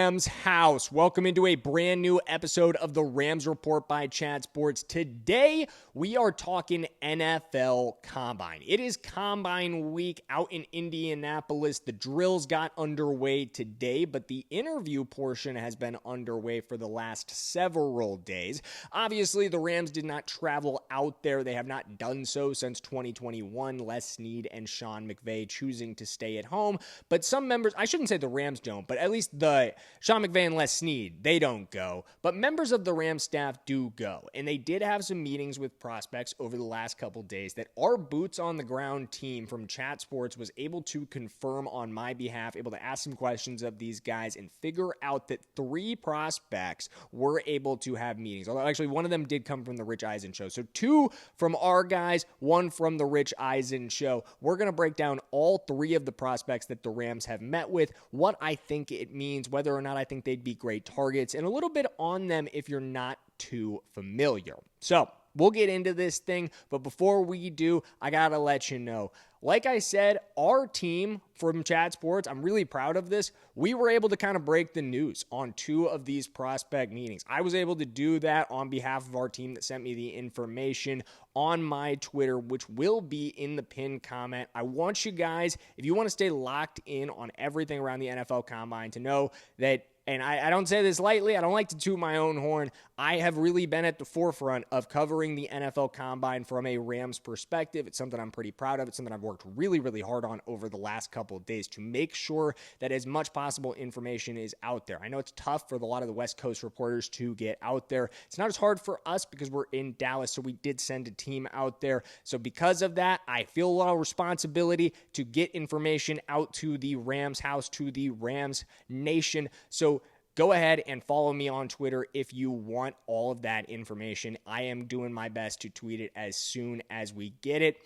Rams house. Welcome into a brand new episode of the Rams Report by Chat Sports. Today, we are talking NFL Combine. It is Combine week out in Indianapolis. The drills got underway today, but the interview portion has been underway for the last several days. Obviously, the Rams did not travel out there. They have not done so since 2021. Les Snead and Sean McVay choosing to stay at home. But some members, I shouldn't say the Rams don't, but at least the Sean McVay and Les Snead, they don't go. But members of the Rams staff do go. And they did have some meetings with prospects over the last couple days that our boots on the ground team from Chat Sports was able to confirm on my behalf, able to ask some questions of these guys and figure out that 3 prospects were able to have meetings. Although actually one of them did come from the Rich Eisen show. So 2 from our guys, 1 from the Rich Eisen show. We're going to break down all 3 of the prospects that the Rams have met with, what I think it means, whether or not I think they'd be great targets, and a little bit on them if you're not too familiar. So we'll get into this thing, but before we do, I got to let you know, like I said, our team from Chat Sports, I'm really proud of this. We were able to kind of break the news on 2 of these prospect meetings. I was able to do that on behalf of our team that sent me the information on my Twitter, which will be in the pinned comment. I want you guys, if you want to stay locked in on everything around the NFL Combine, to know that, and I don't say this lightly, I don't like to toot my own horn, I have really been at the forefront of covering the NFL Combine from a Rams perspective. It's something I'm pretty proud of. It's something I've worked really, really hard on over the last couple of days to make sure that as much possible information is out there. I know it's tough for a lot of the West Coast reporters to get out there. It's not as hard for us because we're in Dallas, so we did send a team out there. So because of that, I feel a lot of responsibility to get information out to the Rams house, to the Rams nation. So go ahead and follow me on Twitter if you want all of that information. I am doing my best to tweet it as soon as we get it.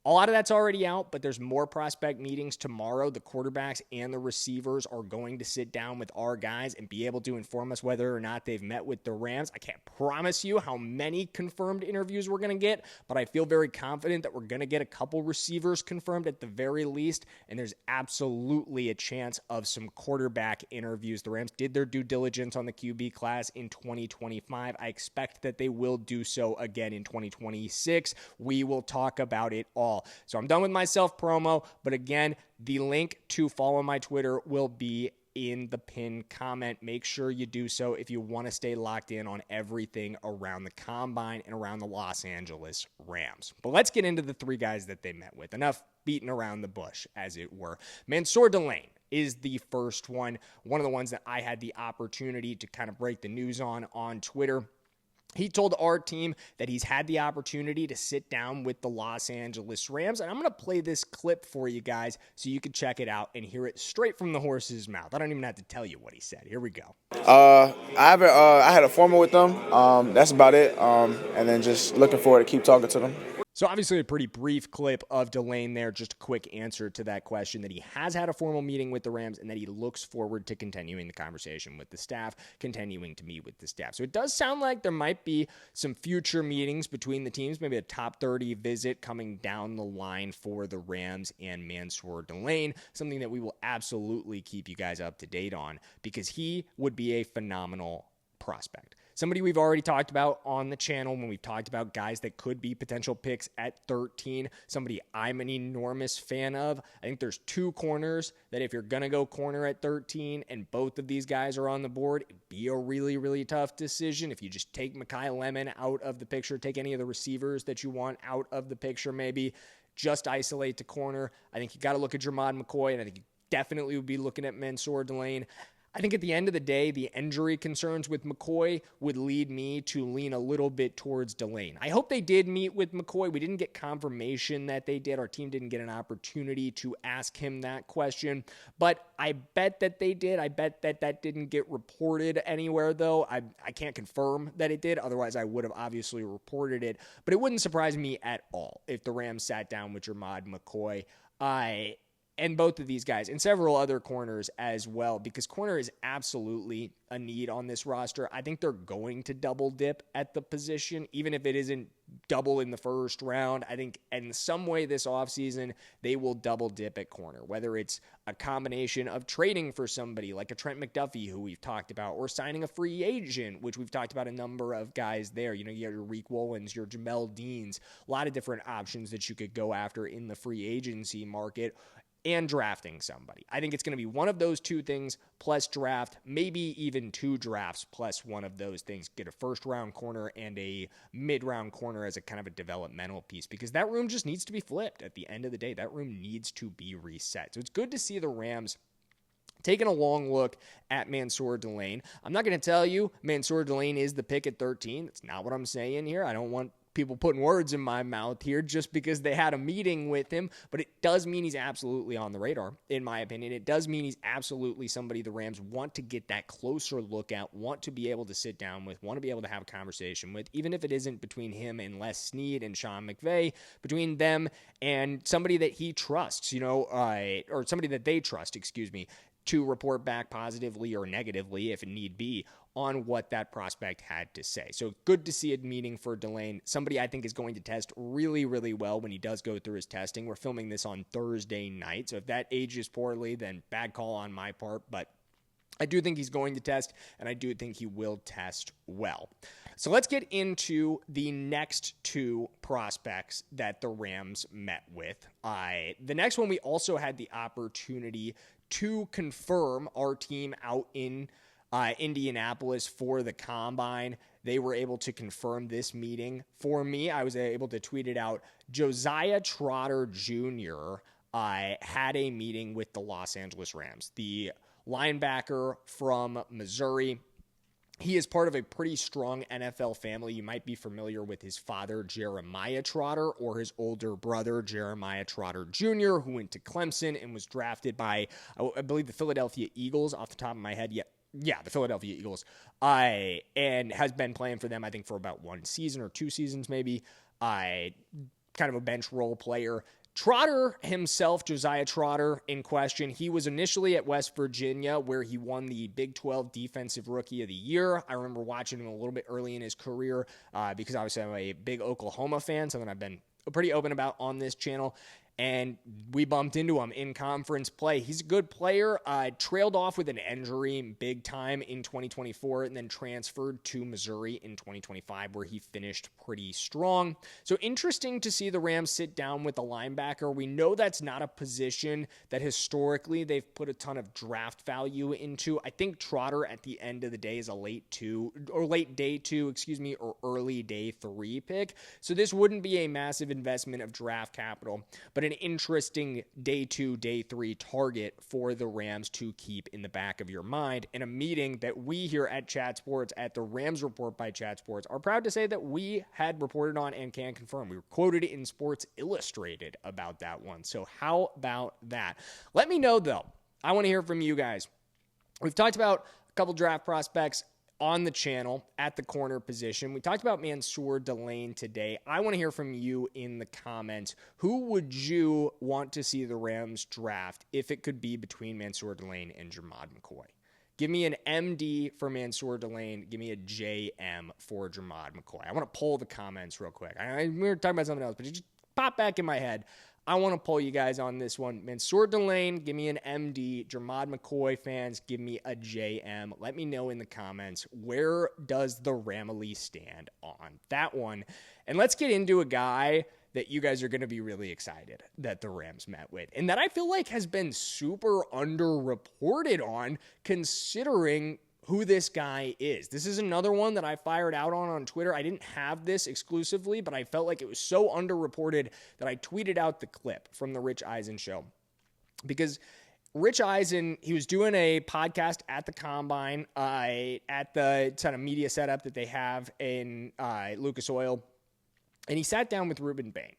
A lot of that's already out, but there's more prospect meetings tomorrow. The quarterbacks and the receivers are going to sit down with our guys and be able to inform us whether or not they've met with the Rams. I can't promise you how many confirmed interviews we're going to get, but I feel very confident that we're going to get a couple receivers confirmed at the very least, and there's absolutely a chance of some quarterback interviews. The Rams did their due diligence on the QB class in 2025. I expect that they will do so again in 2026. We will talk about it all. So I'm done with my self-promo, but again, the link to follow my Twitter will be in the pinned comment. Make sure you do so if you want to stay locked in on everything around the Combine and around the Los Angeles Rams. But let's get into the 3 guys that they met with. Enough beating around the bush, as it were. Mansour Delane is the first one of the ones that I had the opportunity to kind of break the news on Twitter. He told our team that he's had the opportunity to sit down with the Los Angeles Rams, and I'm going to play this clip for you guys so you can check it out and hear it straight from the horse's mouth. I don't even have to tell you what he said. Here we go. I had a formal with them. That's about it. And then just looking forward to keep talking to them. So obviously a pretty brief clip of Delane there, just a quick answer to that question, that he has had a formal meeting with the Rams and that he looks forward to continuing the conversation with the staff, continuing to meet with the staff. So it does sound like there might be some future meetings between the teams, maybe a top 30 visit coming down the line for the Rams and Mansour Delane, something that we will absolutely keep you guys up to date on because he would be a phenomenal prospect. Somebody we've already talked about on the channel when we've talked about guys that could be potential picks at 13. Somebody I'm an enormous fan of. I think there's 2 corners that if you're going to go corner at 13 and both of these guys are on the board, it'd be a really, really tough decision. If you just take Mekhi Lemon out of the picture, take any of the receivers that you want out of the picture, maybe just isolate to corner. I think you got to look at Jermod McCoy, and I think you definitely would be looking at Mansour Delane. I think at the end of the day, the injury concerns with McCoy would lead me to lean a little bit towards Delane. I hope they did meet with McCoy. We didn't get confirmation that they did. Our team didn't get an opportunity to ask him that question, but I bet that they did. I bet that that didn't get reported anywhere, though. I can't confirm that it did. Otherwise, I would have obviously reported it, but it wouldn't surprise me at all if the Rams sat down with Jermod McCoy. and both of these guys and several other corners as well, because corner is absolutely a need on this roster. I think they're going to double dip at the position, even if it isn't double in the first round. I think in some way this offseason, they will double dip at corner, whether it's a combination of trading for somebody like a Trent McDuffie, who we've talked about, or signing a free agent, which we've talked about a number of guys there. You know, you have your Reek Wollins, your Jamel Deans, a lot of different options that you could go after in the free agency market, and drafting somebody. I think it's going to be one of those two things plus draft, maybe even two drafts plus one of those things. Get a first-round corner and a mid-round corner as a kind of a developmental piece, because that room just needs to be flipped at the end of the day. That room needs to be reset. So it's good to see the Rams taking a long look at Mansour Delane. I'm not going to tell you Mansour Delane is the pick at 13. That's not what I'm saying here. I don't want people putting words in my mouth here just because they had a meeting with him, but it does mean he's absolutely on the radar, in my opinion. It does mean he's absolutely somebody the Rams want to get that closer look at, want to be able to sit down with, want to be able to have a conversation with, even if it isn't between him and Les Snead and Sean McVay, between them and somebody that he trusts, or somebody that they trust, to report back positively or negatively, if it need be, on what that prospect had to say. So good to see a meeting for Delane, somebody I think is going to test really, really well when he does go through his testing. We're filming this on Thursday night, so if that ages poorly, then bad call on my part, but I do think he's going to test, and I do think he will test well. So let's get into the next two prospects that the Rams met with. The next one, we also had the opportunity to confirm our team out in Indianapolis for the Combine. They were able to confirm this meeting for me. I was able to tweet it out. Josiah Trotter Jr. Had a meeting with the Los Angeles Rams. The linebacker from Missouri. He is part of a pretty strong NFL family. You might be familiar with his father, Jeremiah Trotter, or his older brother, Jeremiah Trotter Jr., who went to Clemson and was drafted by, I believe, the Philadelphia Eagles, off the top of my head. Yeah, the Philadelphia Eagles. And has been playing for them, I think, for about one season or two seasons maybe. Kind of a bench role player. Trotter himself, Josiah Trotter in question, he was initially at West Virginia where he won the Big 12 Defensive Rookie of the Year. I remember watching him a little bit early in his career because obviously I'm a big Oklahoma fan, something I've been pretty open about on this channel. And we bumped into him in conference play. He's a good player, trailed off with an injury big time in 2024 and then transferred to Missouri in 2025 where he finished pretty strong. So interesting to see the Rams sit down with the linebacker. We know that's not a position that historically they've put a ton of draft value into. I think Trotter at the end of the day is a late day two, or early day 3 pick. So this wouldn't be a massive investment of draft capital, but an interesting day 2, day 3 target for the Rams to keep in the back of your mind, and a meeting that we here at Chat Sports, at the Rams Report by Chat Sports, are proud to say that we had reported on and can confirm. We were quoted in Sports Illustrated about that one. So how about that? Let me know, though. I want to hear from you guys. We've talked about a couple draft prospects on the channel at the corner position. We talked about Mansour Delane today. I want to hear from you in the comments. Who would you want to see the Rams draft if it could be between Mansour Delane and Jermod McCoy? Give me an MD for Mansour Delane. Give me a JM for Jermod McCoy. I want to poll the comments real quick. We were talking about something else, but it just popped back in my head. I want to poll you guys on this one. Mansour Delane, give me an MD. Jermod McCoy fans, give me a JM. Let me know in the comments, where does the Ramily stand on that one? And let's get into a guy that you guys are going to be really excited that the Rams met with, and that I feel like has been super underreported on, considering who this guy is. This is another one that I fired out on Twitter. I didn't have this exclusively, but I felt like it was so underreported that I tweeted out the clip from the Rich Eisen show. Because Rich Eisen, he was doing a podcast at the Combine, at the kind of media setup that they have in Lucas Oil, and he sat down with Rueben Bain.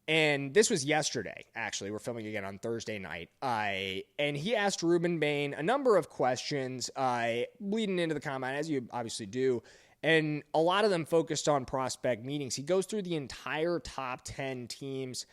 And this was yesterday, actually. We're filming again on Thursday night. And he asked Ruben Bane a number of questions leading into the Combine, as you obviously do. And a lot of them focused on prospect meetings. He goes through the entire top 10 teams,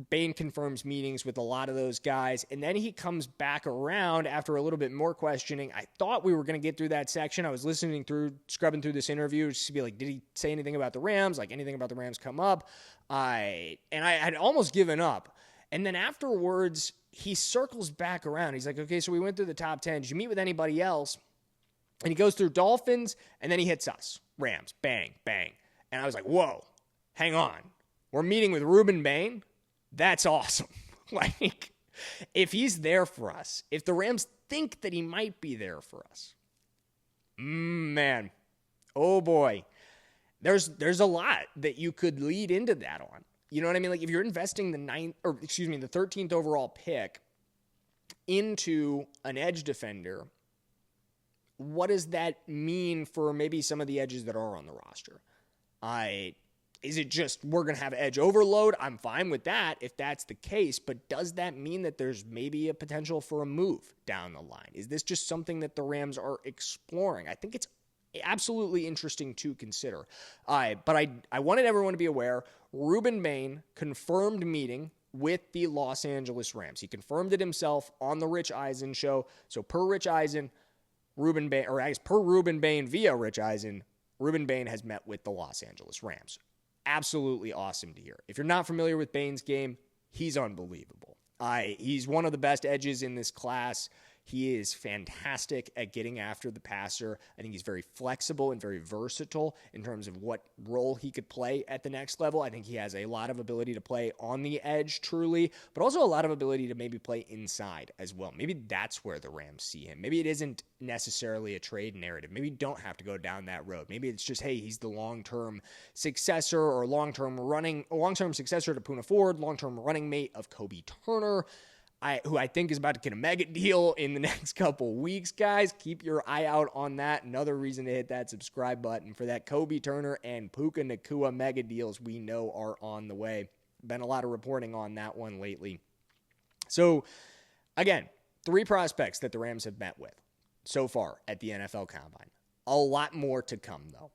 Bane confirms meetings with a lot of those guys, and then he comes back around after a little bit more questioning. I thought we were going to get through that section. I was scrubbing through this interview just to be like, did he say anything about the Rams? Like, anything about the Rams come up? I had almost given up. And then afterwards, he circles back around. He's like, okay, so we went through the top 10. Did you meet with anybody else? And he goes through Dolphins, and then he hits us. Rams, bang, bang. And I was like, whoa, hang on. We're meeting with Rueben Bane? That's awesome. Like, if he's there for us, if the Rams think that he might be there for us, man, oh boy, there's a lot that you could lead into that on. You know what I mean? Like, if you're investing the 13th overall pick into an edge defender, what does that mean for maybe some of the edges that are on the roster? Is it just we're going to have edge overload? I'm fine with that if that's the case, but does that mean that there's maybe a potential for a move down the line? Is this just something that the Rams are exploring? I think it's absolutely interesting to consider. But I wanted everyone to be aware, Rueben Bane confirmed meeting with the Los Angeles Rams. He confirmed it himself on the Rich Eisen show. So per Rich Eisen, Rueben Bane, or I guess per Rueben Bane via Rich Eisen, Rueben Bane has met with the Los Angeles Rams. Absolutely awesome to hear. If you're not familiar with Bane's game, he's unbelievable. He's one of the best edges in this class. He is fantastic at getting after the passer. I think he's very flexible and very versatile in terms of what role he could play at the next level. I think he has a lot of ability to play on the edge, truly, but also a lot of ability to maybe play inside as well. Maybe that's where the Rams see him. Maybe it isn't necessarily a trade narrative. Maybe you don't have to go down that road. Maybe it's just, hey, he's the long-term successor or long-term successor to Poona Ford, long-term running mate of Kobe Turner, who I think is about to get a mega deal in the next couple weeks, guys. Keep your eye out on that. Another reason to hit that subscribe button for that Kobe Turner and Puka Nacua mega deals we know are on the way. Been a lot of reporting on that one lately. So, again, 3 prospects that the Rams have met with so far at the NFL Combine. A lot more to come, though.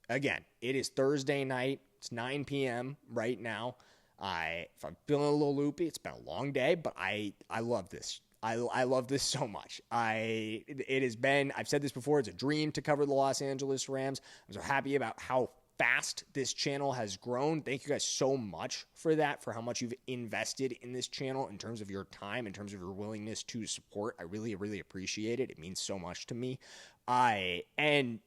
Again, it is Thursday night. It's 9 p.m. right now. If I'm feeling a little loopy, it's been a long day, but I love this. I love this so much. I've said this before, it's a dream to cover the Los Angeles Rams. I'm so happy about how fast this channel has grown. Thank you guys so much for that, for how much you've invested in this channel in terms of your time, in terms of your willingness to support. I really, really appreciate it. It means so much to me. I'm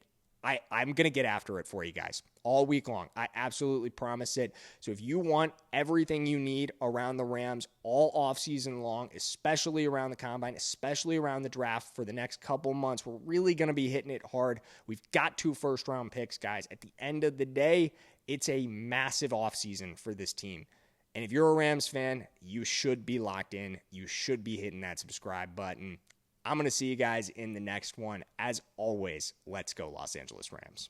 going to get after it for you guys all week long. I absolutely promise it. So if you want everything you need around the Rams all offseason long, especially around the Combine, especially around the draft for the next couple months, we're really going to be hitting it hard. We've got 2 first-round picks, guys. At the end of the day, it's a massive offseason for this team. And if you're a Rams fan, you should be locked in. You should be hitting that subscribe button. I'm going to see you guys in the next one. As always, let's go Los Angeles Rams.